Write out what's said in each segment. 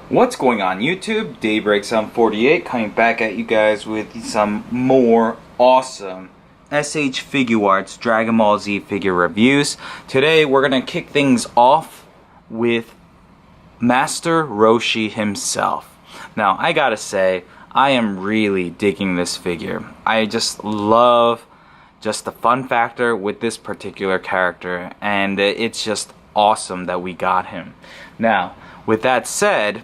What's going on YouTube? Daybreak748 coming back at you guys with some more awesome S.H.Figuarts Dragon Ball Z figure reviews. Today we're going to kick things off with Master Roshi himself. Now I gotta say, I am really digging this figure. I just love the fun factor with this particular character, and it's just awesome that we got him. Now with that said,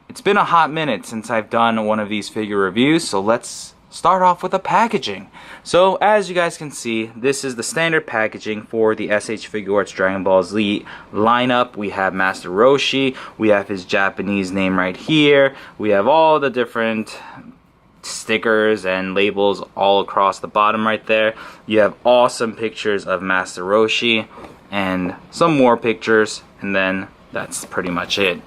it's been a hot minute since I've done one of these figure reviews, so let's start off with the packaging. So as you guys can see, this is the standard packaging for the S.H.Figuarts Dragon Ball Z lineup. We have Master Roshi, we have his Japanese name right here, we have all the different stickers and labels all across the bottom right there. You have awesome pictures of Master Roshi and some more pictures, and then that's pretty much it.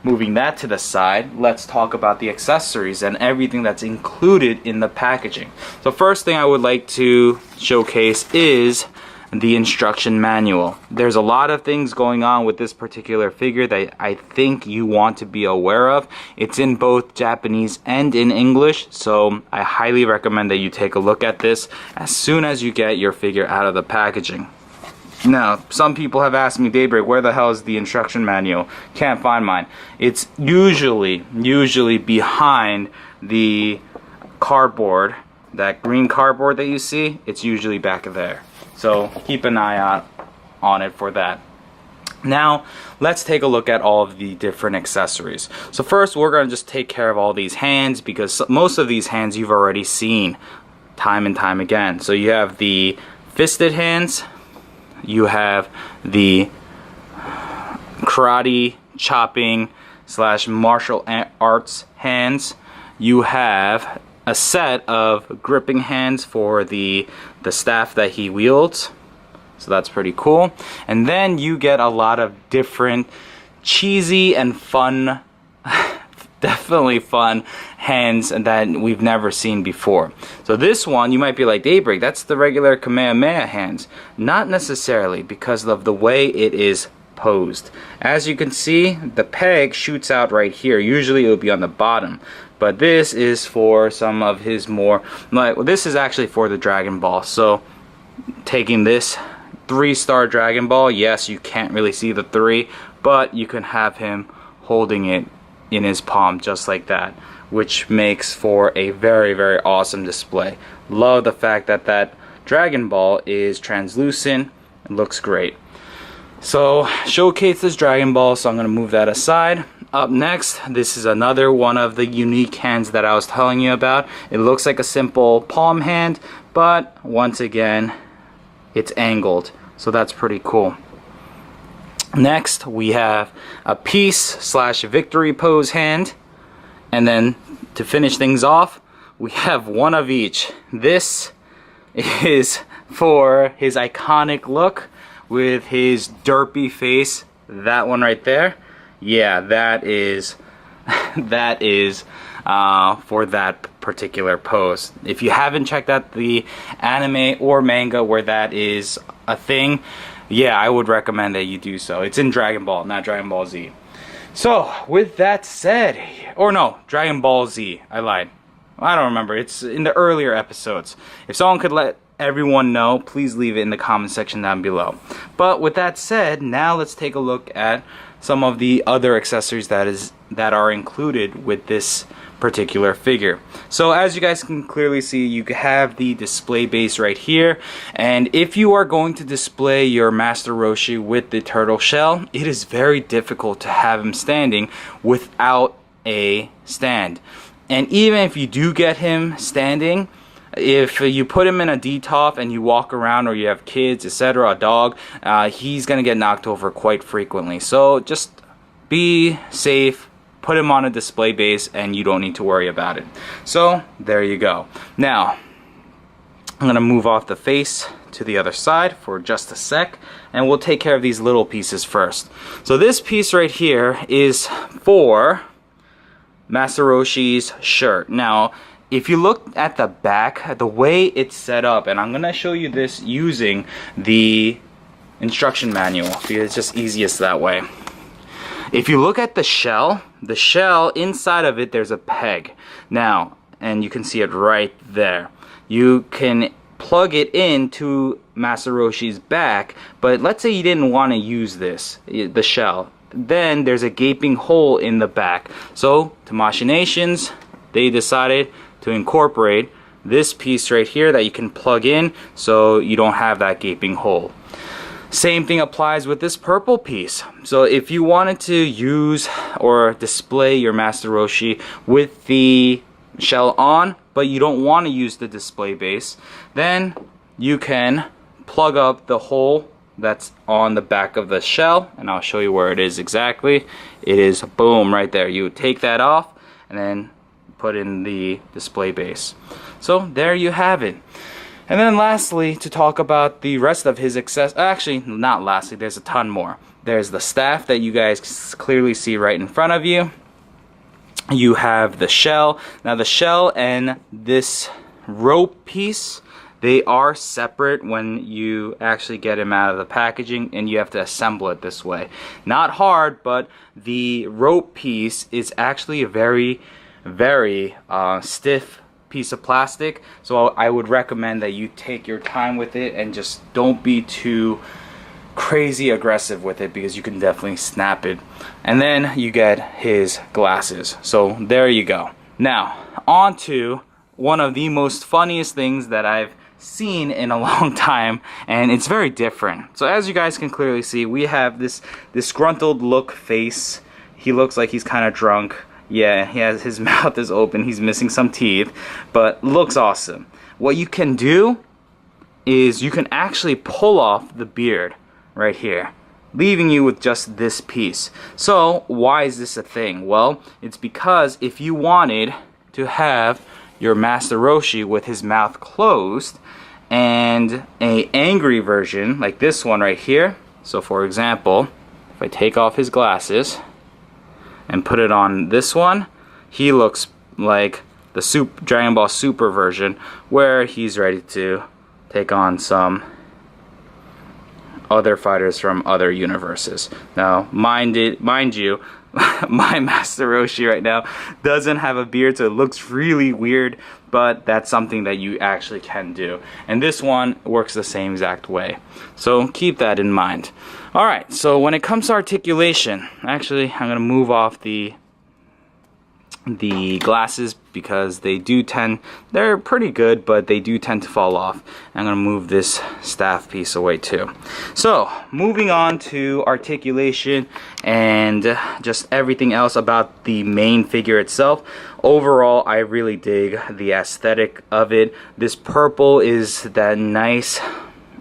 Moving that to the side, let's talk about the accessories and everything that's included in the packaging. So first thing I would like to showcase is the instruction manual. There's a lot of things going on with this particular figure that I think you want to be aware of. It's in both Japanese and in English, so I highly recommend that you take a look at this as soon as you get your figure out of the packaging. Now, some people have asked me, Daybreak, where the hell is the instruction manual? Can't find mine. It's usually behind the cardboard, that green cardboard that you see. It's usually back there. So keep an eye out on it for that. Now, let's take a look at all of the different accessories. So first, we're going to just take care of all these hands, because most of these hands you've already seen time and time again. So you have the fisted hands, you have the karate chopping / martial arts hands. You have a set of gripping hands for the staff that he wields, so that's pretty cool. And then you get a lot of different cheesy and fun definitely fun hands that we've never seen before. So this one, you might be like, Daybreak, that's the regular Kamehameha hands. Not necessarily, because of the way it is posed. As you can see, the peg shoots out right here. Usually it would be on the bottom, but this is for some of his more, like, this is actually for the Dragon Ball. So taking this 3-star Dragon Ball, yes, you can't really see the 3, but you can have him holding it in his palm just like that, which makes for a very awesome display. Love the fact that that Dragon Ball is translucent. It looks great. So showcase this Dragon Ball, so I'm going to move that aside. Up next, this is another one of the unique hands that I was telling you about. It looks like a simple palm hand, but once again, it's angled, so that's pretty cool. Next, we have a peace / victory pose hand, and then to finish things off, we have one of each. This is for his iconic look with his derpy face. That one right there, yeah, that is for that particular pose. If you haven't checked out the anime or manga where that is a thing, yeah, I would recommend that you do so. It's in Dragon Ball, not Dragon Ball Z. So, with that said, or no, Dragon Ball Z, I lied. I don't remember, it's in the earlier episodes. If someone could let everyone know, please leave it in the comment section down below. But with that said, now let's take a look at some of the other accessories that are included with this particular figure. So as you guys can clearly see, you have the display base right here, and if you are going to display your Master Roshi with the turtle shell, it is very difficult to have him standing without a stand. And even if you do get him standing, if you put him in a DTOF and you walk around, or you have kids, etc., a dog, he's gonna get knocked over quite frequently. So just be safe. Put him on a display base and you don't need to worry about it. So there you go. Now I'm gonna move off the face to the other side for just a sec, and we'll take care of these little pieces first. So this piece right here is for Master Roshi's shirt. Now if you look at the back, the way it's set up, and I'm gonna show you this using the instruction manual because it's just easiest that way. If you look at the shell inside of it, there's a peg. Now, and you can see it right there. You can plug it into Master Roshi's back, but let's say you didn't want to use the shell. Then there's a gaping hole in the back. So Tamashii Nations, they decided to incorporate this piece right here that you can plug in so you don't have that gaping hole. Same thing applies with this purple piece. So if you wanted to use or display your Master Roshi with the shell on, but you don't want to use the display base, then you can plug up the hole that's on the back of the shell, and I'll show you where it is exactly. It is, boom, right there. You take that off and then put in the display base. So there you have it. And then lastly, to talk about the rest of his access, actually not lastly, there's a ton more. There's the staff that you guys clearly see right in front of you. You have the shell. Now the shell and this rope piece, they are separate when you actually get them out of the packaging, and you have to assemble it this way. Not hard, but the rope piece is actually a very, very stiff piece of plastic, so I would recommend that you take your time with it and just don't be too crazy aggressive with it, because you can definitely snap it. And then you get his glasses. So there you go. Now on to one of the most funniest things that I've seen in a long time, and it's very different. So as you guys can clearly see, we have this disgruntled look face. He looks like he's kind of drunk. Yeah, he has, his mouth is open, he's missing some teeth, but looks awesome. What you can do is you can actually pull off the beard right here, leaving you with just this piece. So why is this a thing? Well, it's because if you wanted to have your Master Roshi with his mouth closed and an angry version like this one right here, so for example, if I take off his glasses and put it on this one, he looks like the Dragon Ball Super version, where he's ready to take on some other fighters from other universes. Now, mind you, my Master Roshi right now doesn't have a beard, so it looks really weird, but that's something that you actually can do. And this one works the same exact way. So keep that in mind. Alright, so when it comes to articulation, actually I'm going to move off the glasses, because they're pretty good, but they do tend to fall off. I'm going to move this staff piece away too. So moving on to articulation and just everything else about the main figure itself. Overall, I really dig the aesthetic of it. This purple is that nice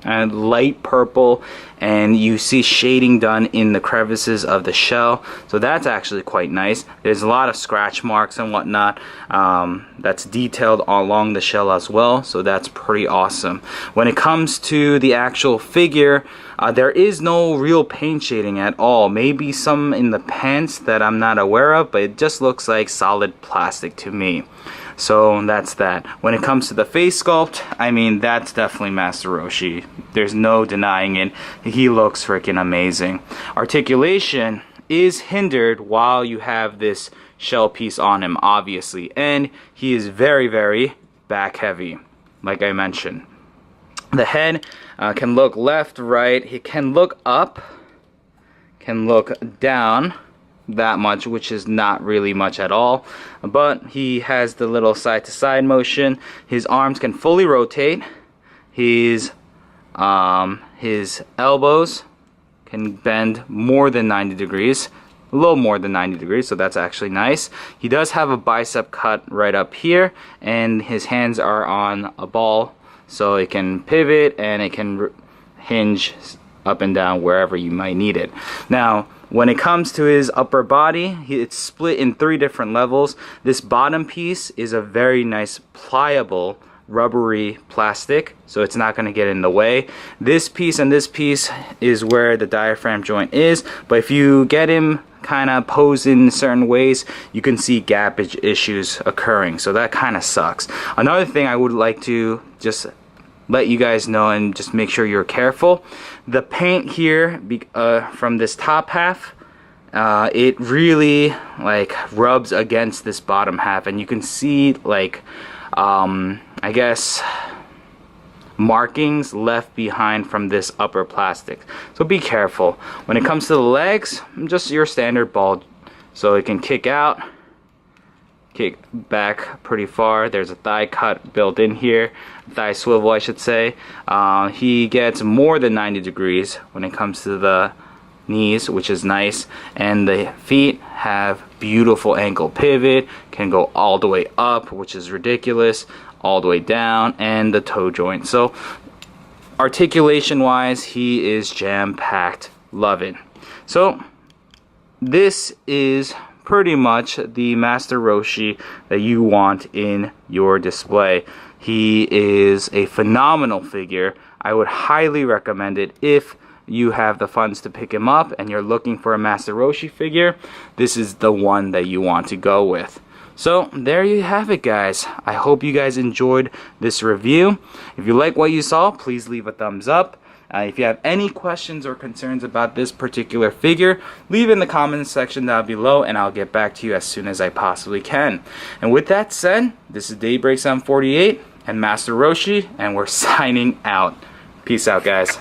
and light purple, and you see shading done in the crevices of the shell, so that's actually quite nice. There's a lot of scratch marks and whatnot that's detailed along the shell as well, so that's pretty awesome. When it comes to the actual figure, there is no real paint shading at all. Maybe some in the pants that I'm not aware of, but it just looks like solid plastic to me. So that's that. When it comes to the face sculpt, I mean, that's definitely Master Roshi. There's no denying it. He looks freaking amazing. Articulation is hindered while you have this shell piece on him, obviously. And he is very, very back heavy, like I mentioned. The head can look left, right. He can look up, can look down. That much, which is not really much at all, but he has the little side to side motion. His arms can fully rotate. His elbows can bend more than 90 degrees, a little more than 90 degrees, so that's actually nice. He does have a bicep cut right up here, and his hands are on a ball, so it can pivot and it can hinge up and down wherever you might need it. Now, when it comes to his upper body, it's split in 3 different levels. This bottom piece is a very nice pliable rubbery plastic, so it's not going to get in the way. This piece and this piece is where the diaphragm joint is, but if you get him kind of posed in certain ways, you can see gappage issues occurring, so that kind of sucks. Another thing I would like to just let you guys know and just make sure you're careful. The paint here from this top half it really like rubs against this bottom half, and you can see like I guess markings left behind from this upper plastic. So be careful. When it comes to the legs, just your standard ball, so it can kick out, kick back pretty far. There's a thigh cut built in here, thigh swivel I should say. He gets more than 90 degrees when it comes to the knees, which is nice, and the feet have beautiful ankle pivot, can go all the way up, which is ridiculous, all the way down, and the toe joint. So articulation wise, he is jam-packed. Love it. So this is pretty much the Master Roshi that you want in your display. He is a phenomenal figure. I would highly recommend it if you have the funds to pick him up and you're looking for a Master Roshi figure. This is the one that you want to go with. So there you have it, guys. I hope you guys enjoyed this review. If you like what you saw, please leave a thumbs up. If you have any questions or concerns about this particular figure, leave in the comments section down below and I'll get back to you as soon as I possibly can. And with that said, this is Daybreak 748 and Master Roshi, and we're signing out. Peace out, guys.